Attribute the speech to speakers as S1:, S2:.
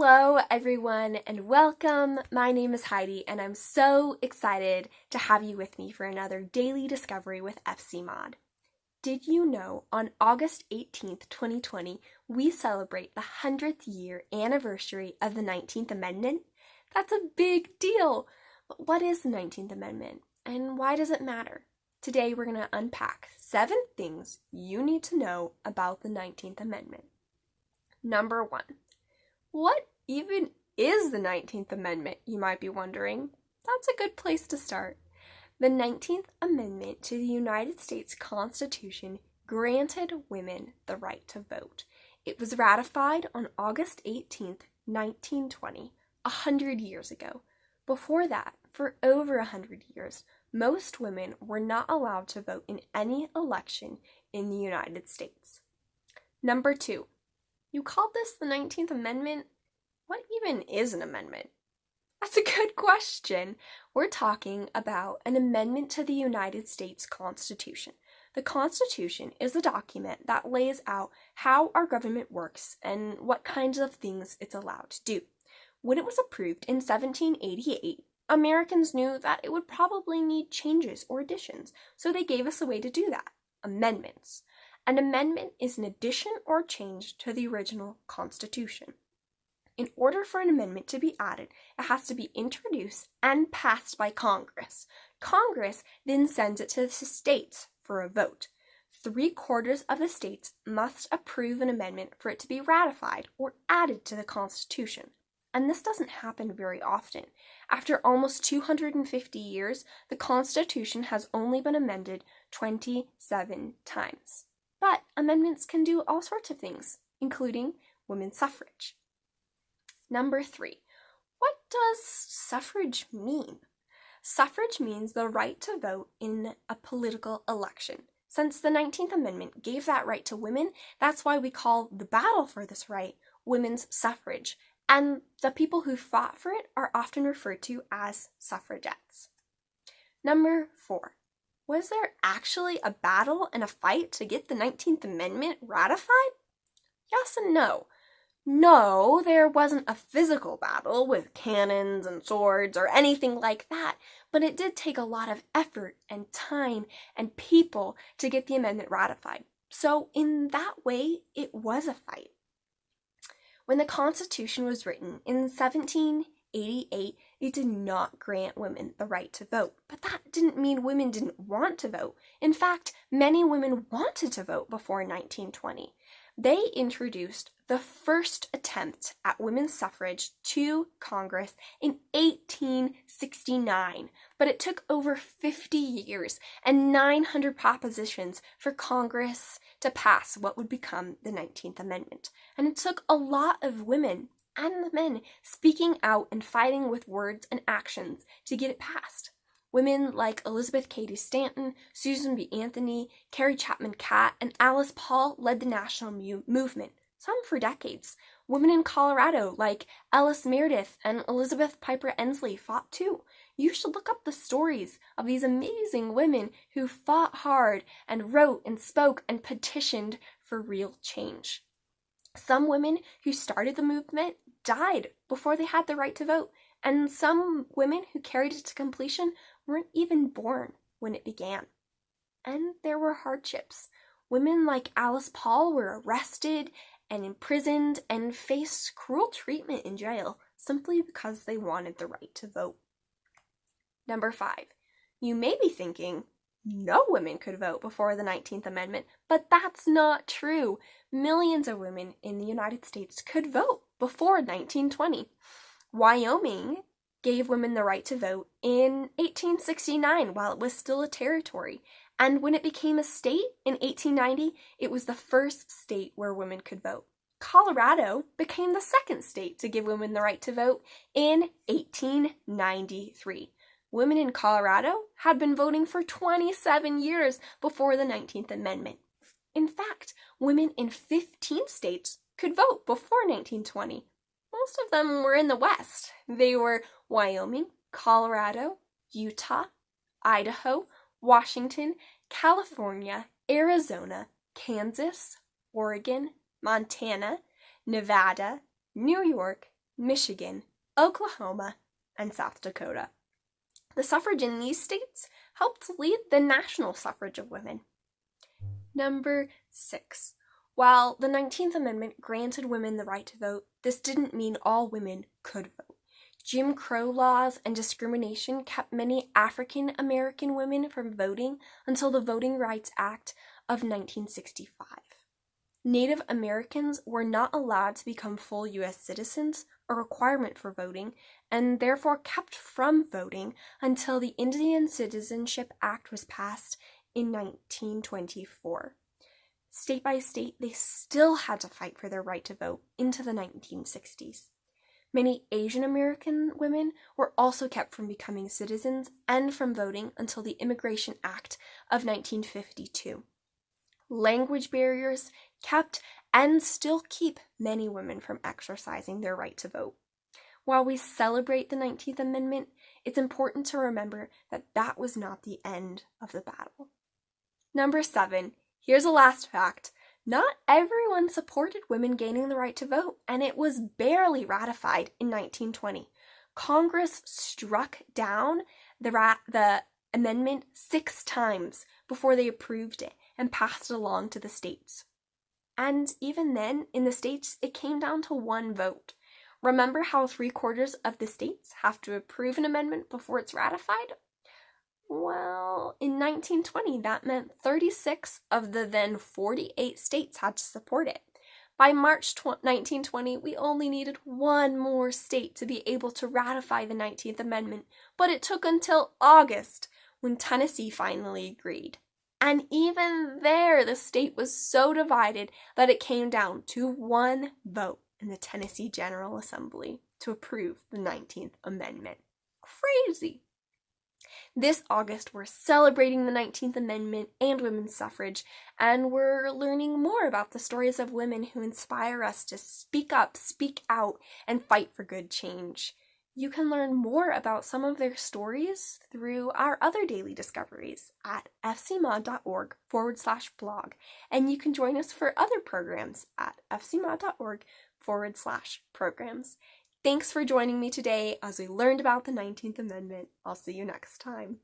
S1: Hello everyone and welcome. My name is Heidi and I'm so excited to have you with me for another daily discovery with FCMoD. Did you know on August 18th, 2020, we celebrate the 100th year anniversary of the 19th Amendment? That's a big deal! But what is the 19th Amendment and why does it matter? Today we're going to unpack 7 things you need to know about the 19th Amendment. Number 1. What even is the 19th Amendment, you might be wondering? That's a good place to start. The 19th Amendment to the United States Constitution granted women the right to vote. It was ratified on August 18th, 1920, 100 years ago. Before that, for over 100 years, most women were not allowed to vote in any election in the United States. Number 2. You called this the 19th Amendment? What even is an amendment? That's a good question. We're talking about an amendment to the United States Constitution. The Constitution is a document that lays out how our government works and what kinds of things it's allowed to do. When it was approved in 1788, Americans knew that it would probably need changes or additions, so they gave us a way to do that: amendments. An amendment is an addition or change to the original Constitution. In order for an amendment to be added, it has to be introduced and passed by Congress. Congress then sends it to the states for a vote. 3/4 of the states must approve an amendment for it to be ratified or added to the Constitution. And this doesn't happen very often. After almost 250 years, the Constitution has only been amended 27 times. But amendments can do all sorts of things, including women's suffrage. Number 3. What does suffrage mean? Suffrage means the right to vote in a political election. Since the 19th Amendment gave that right to women, that's why we call the battle for this right women's suffrage. And the people who fought for it are often referred to as suffragettes. Number 4. Was there actually a battle and a fight to get the 19th Amendment ratified? Yes and no. No, there wasn't a physical battle with cannons and swords or anything like that, but it did take a lot of effort and time and people to get the amendment ratified. So in that way, it was a fight. When the Constitution was written in 1788, it did not grant women the right to vote, but that didn't mean women didn't want to vote. In fact, many women wanted to vote before 1920. They introduced the first attempt at women's suffrage to Congress in 1869, but it took over 50 years and 900 propositions for Congress to pass what would become the 19th Amendment. And it took a lot of women and men speaking out and fighting with words and actions to get it passed. Women like Elizabeth Cady Stanton, Susan B. Anthony, Carrie Chapman Catt, and Alice Paul led the national movement, some for decades. Women in Colorado like Ellis Meredith and Elizabeth Piper Ensley fought too. You should look up the stories of these amazing women who fought hard and wrote and spoke and petitioned for real change. Some women who started the movement died before they had the right to vote, and some women who carried it to completion weren't even born when it began. And there were hardships. Women like Alice Paul were arrested and imprisoned and faced cruel treatment in jail simply because they wanted the right to vote. Number 5. You may be thinking, no women could vote before the 19th Amendment, but that's not true. Millions of women in the United States could vote before 1920. Wyoming gave women the right to vote in 1869 while it was still a territory. And when it became a state in 1890, it was the first state where women could vote. Colorado became the second state to give women the right to vote in 1893. Women in Colorado had been voting for 27 years before the 19th Amendment. In fact, women in 15 states could vote before 1920. Most of them were in the West. They were Wyoming, Colorado, Utah, Idaho, Washington, California, Arizona, Kansas, Oregon, Montana, Nevada, New York, Michigan, Oklahoma, and South Dakota. The suffrage in these states helped lead the national suffrage of women. Number 6. While the 19th Amendment granted women the right to vote, this didn't mean all women could vote. Jim Crow laws and discrimination kept many African American women from voting until the Voting Rights Act of 1965. Native Americans were not allowed to become full U.S. citizens, a requirement for voting, and therefore kept from voting until the Indian Citizenship Act was passed in 1924. State by state, they still had to fight for their right to vote into the 1960s. Many Asian American women were also kept from becoming citizens and from voting until the Immigration Act of 1952. Language barriers kept and still keep many women from exercising their right to vote. While we celebrate the 19th Amendment, it's important to remember that that was not the end of the battle. Number 7. Here's a last fact. Not everyone supported women gaining the right to vote, and it was barely ratified in 1920. Congress struck down the amendment 6 times before they approved it and passed it along to the states. And even then, in the states, it came down to 1 vote. Remember how 3/4 of the states have to approve an amendment before it's ratified? Well, in 1920, that meant 36 of the then 48 states had to support it. By March 1920, we only needed 1 more state to be able to ratify the 19th Amendment, but it took until August when Tennessee finally agreed. And even there, the state was so divided that it came down to 1 vote in the Tennessee General Assembly to approve the 19th Amendment. Crazy! This August, we're celebrating the 19th Amendment and women's suffrage, and we're learning more about the stories of women who inspire us to speak up, speak out, and fight for good change. You can learn more about some of their stories through our other daily discoveries at fcmod.org/blog, and you can join us for other programs at fcmod.org/programs. Thanks for joining me today as we learned about the 19th Amendment. I'll see you next time.